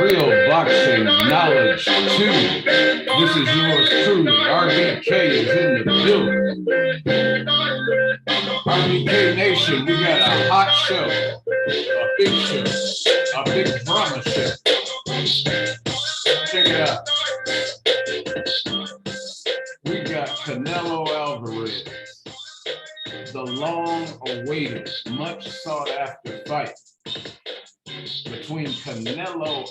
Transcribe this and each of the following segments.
Real boxing knowledge too. This is yours truly. RBK is in the building. RBK Nation, we got a hot show, a big show, a big drama show. Check it out. We got Canelo Alvarez, the long-awaited, much sought-after fight between Canelo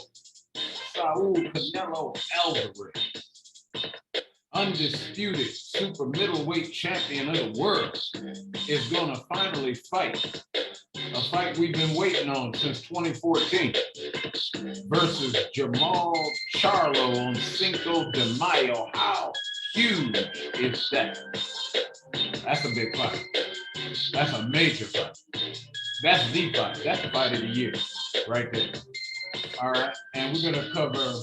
Alvarez, undisputed super middleweight champion of the world, is going to finally fight. A fight we've been waiting on since 2014 versus Jermall Charlo on Cinco de Mayo. How huge is that? That's a big fight. That's a major fight. That's the fight. That's the fight of the year right there. All right. And we're going to cover a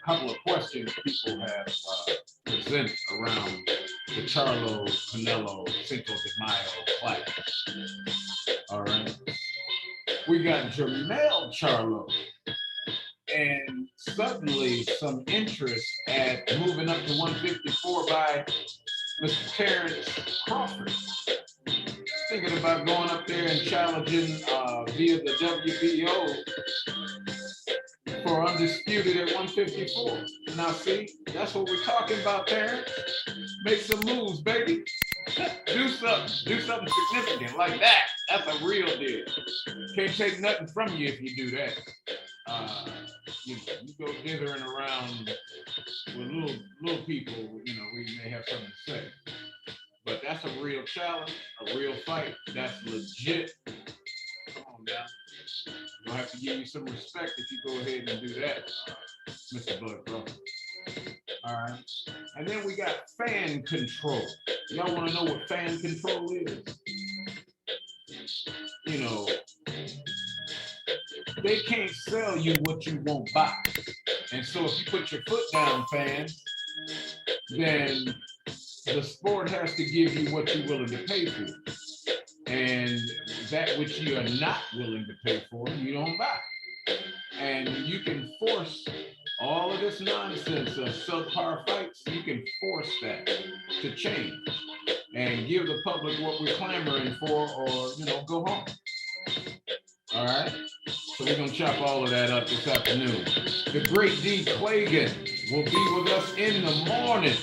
couple of questions people have presented around the Charlo Canelo Cinco de Mayo fight. All right. We got Jermall Charlo, and suddenly some interest at moving up to 154 by Mr. Terence Crawford. Thinking about going up there and challenging via the WBO for undisputed at 154. Now see, that's what we're talking about, Terence. Make some moves, baby. Do something significant like that. That's a real deal. Can't take nothing from you if you do that. You go dithering around with little people, where you may have something to say. But that's a real challenge, a real fight. That's legit. Come on now. We'll have to give you some respect if you go ahead and do that, Mr. Bud Crawford. All right. And then we got fan control. Y'all want to know what fan control is? They can't sell you what you won't buy. And so if you put your foot down, fans, then the sport has to give you what you're willing to pay for. And that which you are not willing to pay for, you don't buy. And you can force all of this nonsense of subpar fights, you can force that to change and give the public what we're clamoring for, or, go home. All right? So we're going to chop all of that up this afternoon. The great D. Clagan will be with us in the morning.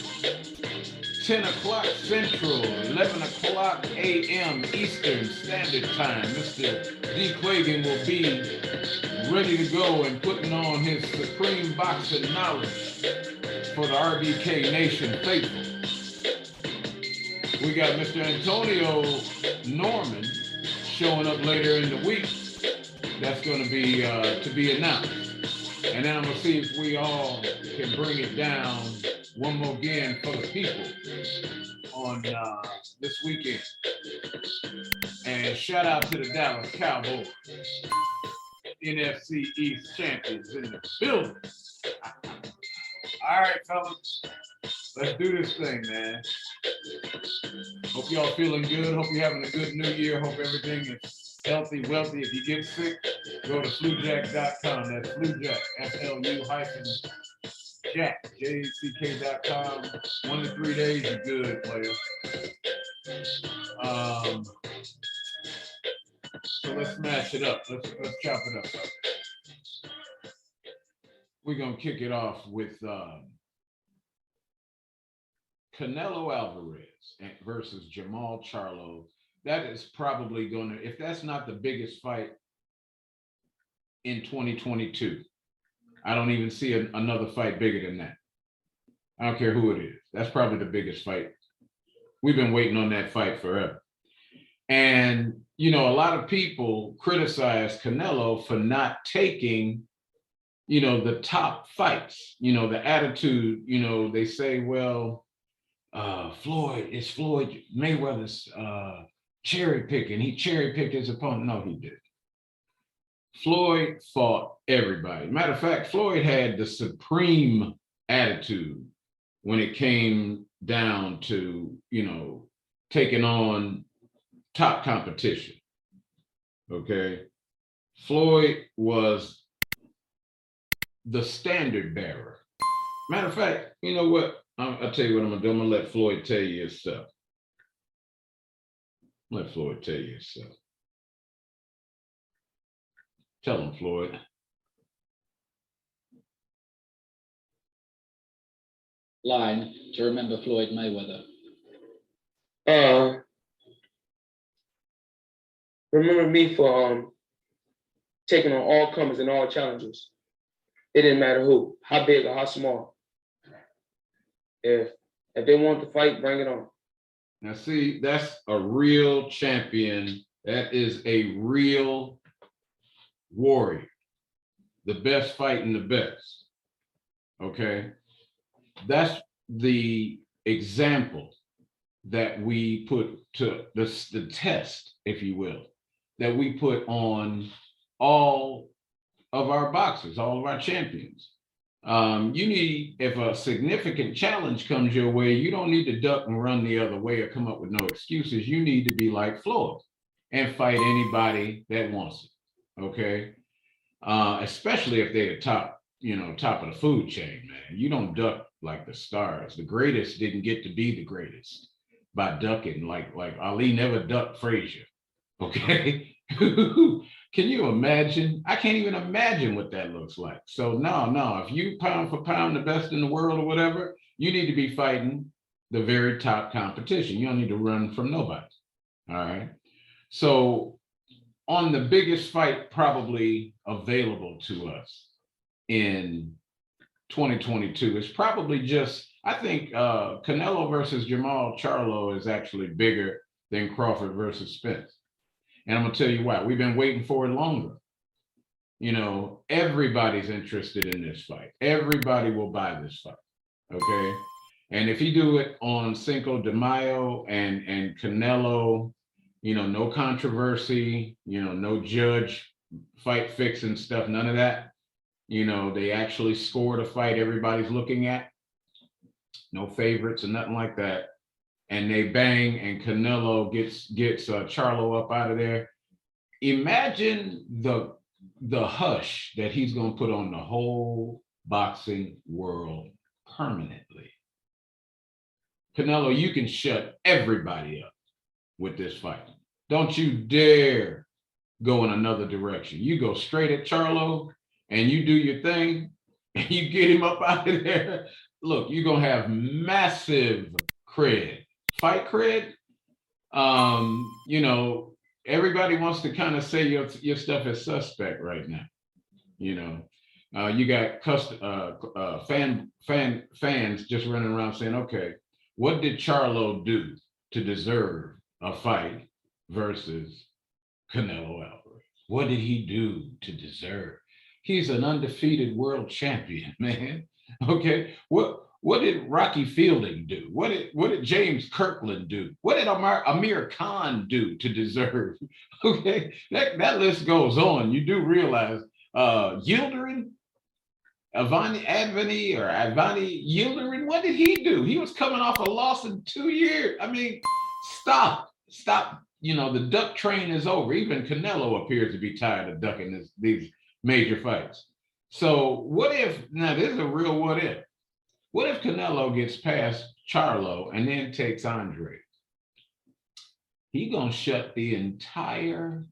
10 o'clock Central, 11 o'clock a.m. Eastern Standard Time. Mr. D. Clagan will be ready to go and putting on his supreme boxing knowledge for the RBK Nation faithful. We got Mr. Antonio Norman showing up later in the week. That's going to be announced. And then I'm going to see if we all can bring it down one more again for the people on this weekend. And shout out to the Dallas Cowboys, NFC East champions in the building. All right, fellas, let's do this thing, man. Hope y'all feeling good. Hope you're having a good new year. Hope everything is healthy, wealthy. If you get sick, go to flujack.com. That's flujack, FLU-Jack, JACK.com. 1 to 3 days, you're good, player. So let's smash it up. Let's chop it up. We're going to kick it off with Canelo Alvarez versus Jermall Charlo. That is probably going to, if that's not the biggest fight in 2022, I don't even see another fight bigger than that. I don't care who it is. That's probably the biggest fight. We've been waiting on that fight forever. And, a lot of people criticize Canelo for not taking the top fights, the attitude, they say, well, Floyd Mayweather's cherry picking. He cherry picked his opponent. No, he did. Floyd fought everybody. Matter of fact, Floyd had the supreme attitude when it came down to, taking on top competition. Okay. Floyd was the standard bearer. Matter of fact, you know what? I'll tell you what I'm gonna do. I'm gonna let Floyd tell you himself. Let Floyd tell you himself. Tell him, Floyd. Line to remember Floyd Mayweather. Remember me for taking on all comers and all challenges. It didn't matter who, how big or how small. If they want to fight, bring it on. Now, see, that's a real champion. That is a real warrior. The best fighting the best. Okay. That's the example that we put to the test, if you will, that we put on all of our boxers, all of our champions. You need, if a significant challenge comes your way, you don't need to duck and run the other way or come up with no excuses. You need to be like Floyd and fight anybody that wants it. Okay. Especially if they're the top, top of the food chain, man. You don't duck like the stars. The greatest didn't get to be the greatest by ducking, like Ali never ducked Frazier. Okay. Can you imagine? I can't even imagine what that looks like. So no, if you pound for pound the best in the world or whatever, you need to be fighting the very top competition. You don't need to run from nobody. All right. So on the biggest fight probably available to us in 2022, it's probably just, I think Canelo versus Jermall Charlo is actually bigger than Crawford versus Spence. And I'm gonna tell you why. We've been waiting for it longer. Everybody's interested in this fight. Everybody will buy this fight. Okay. And if you do it on Cinco de Mayo and Canelo, no controversy, no judge fight fixing stuff, none of that. They actually scored a fight everybody's looking at. No favorites or nothing like that. And they bang, and Canelo gets Charlo up out of there. Imagine the hush that he's going to put on the whole boxing world permanently. Canelo, you can shut everybody up with this fight. Don't you dare go in another direction. You go straight at Charlo and you do your thing and you get him up out of there. Look, you're going to have massive cred. Fight cred. Everybody wants to kind of say your stuff is suspect right now. You got fans just running around saying, okay, what did Charlo do to deserve a fight versus Canelo Alvarez? What did he do to deserve? He's an undefeated world champion, man. Okay, what did Rocky Fielding do? What did James Kirkland do? What did Amir Khan do to deserve? Okay, that list goes on. You do realize Yildirim, Ivani Yildirim, what did he do? He was coming off a loss in 2 years. I mean, stop. The duck train is over. Even Canelo appears to be tired of ducking these major fights. So what if, now this is a real what if. What if Canelo gets past Charlo and then takes Andre? He gonna shut the entire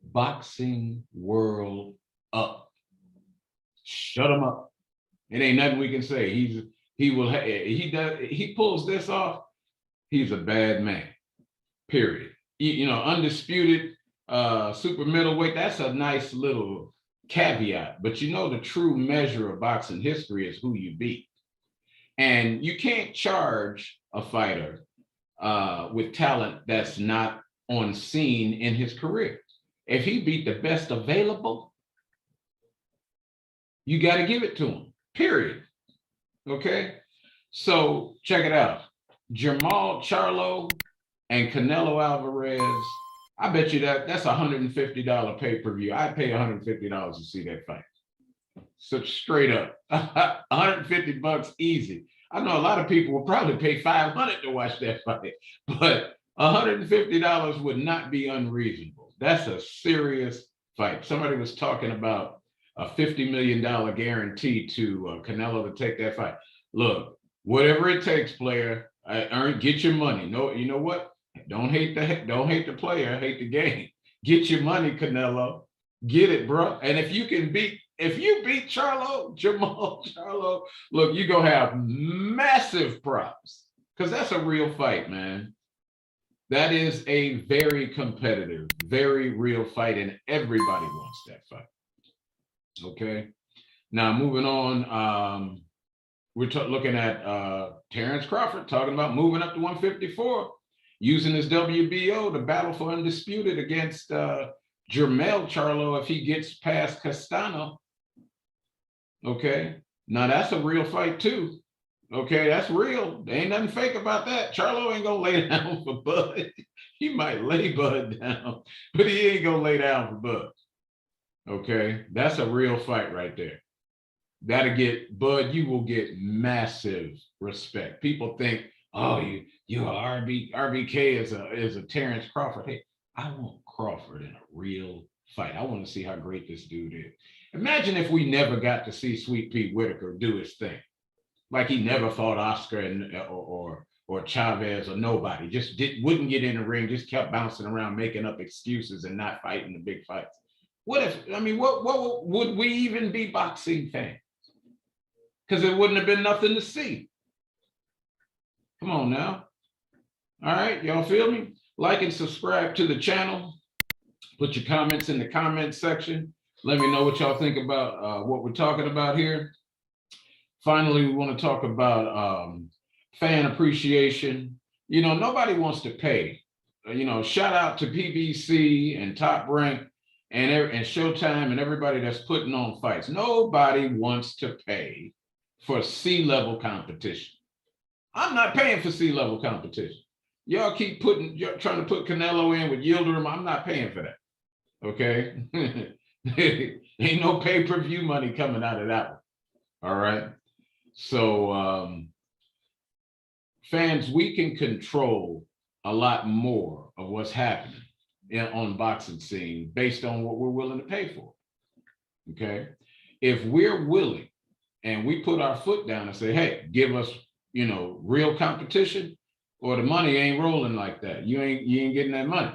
boxing world up. Shut him up. It ain't nothing we can say. He pulls this off. He's a bad man. Period. Undisputed super middleweight. That's a nice little caveat. But the true measure of boxing history is who you beat. And you can't charge a fighter with talent that's not on scene in his career. If he beat the best available, You got to give it to him, period. Okay? So check it out. Jermall Charlo and Canelo Alvarez, I bet you that's $150 pay-per-view. I'd pay $150 to see that fight. So straight up, $150 easy. I know a lot of people will probably pay $500 to watch that fight, but $150 would not be unreasonable. That's a serious fight. Somebody was talking about a $50 million guarantee to Canelo to take that fight. Look, whatever it takes, player, get your money. No, you know what? Don't hate the player, hate the game. Get your money, Canelo. Get it, bro. And if you beat Charlo, Jermall Charlo, look, you're gonna have massive props because that's a real fight, man. That is a very competitive, very real fight, and everybody wants that fight. Okay. Now moving on, we're looking at Terence Crawford talking about moving up to 154, using his WBO to battle for undisputed against Jermall Charlo if he gets past Castano. Okay, now that's a real fight too. Okay, that's real. There ain't nothing fake about that. Charlo ain't gonna lay down for Bud. He might lay Bud down, but he ain't gonna lay down for Bud. Okay, that's a real fight right there. That'll get Bud. You will get massive respect. People think, oh, you are RBK is a Terence Crawford. Hey, I want Crawford in a real fight. I want to see how great this dude is. Imagine if we never got to see Sweet Pete Whitaker do his thing, like he never fought Oscar or Chavez or nobody. Just wouldn't get in the ring. Just kept bouncing around, making up excuses and not fighting the big fights. What would we even be boxing fans? Because it wouldn't have been nothing to see. Come on now. All right, y'all feel me? Like and subscribe to the channel. Put your comments in the comment section. Let me know what y'all think about what we're talking about here. Finally, we want to talk about fan appreciation. You know, nobody wants to pay. You know, shout out to PBC and Top Rank and Showtime and everybody that's putting on fights. Nobody wants to pay for C-level competition. I'm not paying for C-level competition. Y'all keep trying to put Canelo in with Yildirim. I'm not paying for that. Okay? Ain't no pay-per-view money coming out of that one. All right? So, fans, we can control a lot more of what's happening on the boxing scene based on what we're willing to pay for. Okay? If we're willing and we put our foot down and say, hey, give us, you know, real competition, or the money ain't rolling like that. You ain't getting that money.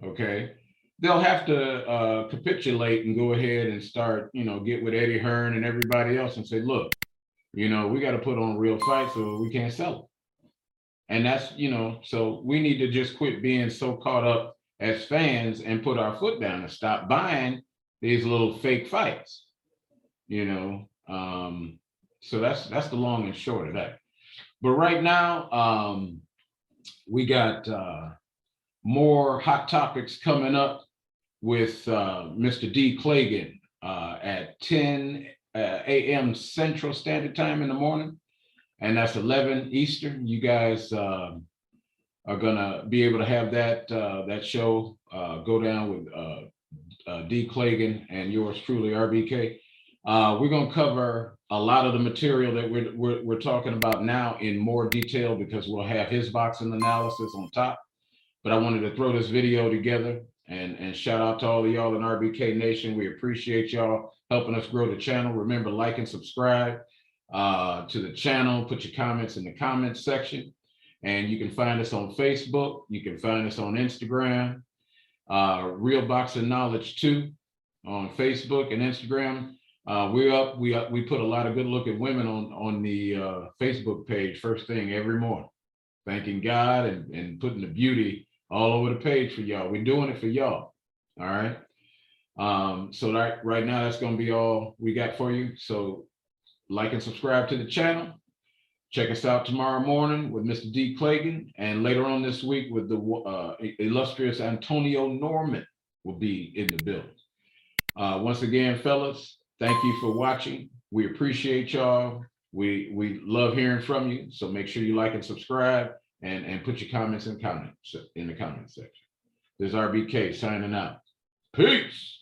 Okay. They'll have to capitulate and go ahead and start, you know, get with Eddie Hearn and everybody else and say, look, you know, we got to put on real fights or we can't sell it. And that's, you know, so we need to just quit being so caught up as fans and put our foot down and stop buying these little fake fights, you know. So that's the long and short of that. But right now, we got more hot topics coming up with Mr. D. Clagan at 10 a.m. Central Standard Time in the morning, and that's 11 Eastern. You guys are gonna be able to have that show go down with D. Clagan and yours truly, RBK. We're gonna cover a lot of the material that we're talking about now in more detail because we'll have his boxing analysis on top. But I wanted to throw this video together and shout out to all of y'all in RBK Nation. We appreciate y'all helping us grow the channel. Remember, like and subscribe to the channel. Put your comments in the comments section. And you can find us on Facebook. You can find us on Instagram. Real Boxing Knowledge 2 on Facebook and Instagram. We put a lot of good looking women on the Facebook page first thing every morning, thanking God and putting the beauty all over the page for y'all. We're doing it for y'all. All right. So right now that's going to be all we got for you. So like and subscribe to the channel. Check us out tomorrow morning with Mr. D. Clagan, and later on this week with the illustrious Antonio Norman will be in the building. Once again, fellas, Thank you for watching. We appreciate y'all. We love hearing from you. So make sure you like and subscribe and put your comments in the comment section. This is RBK signing out. Peace.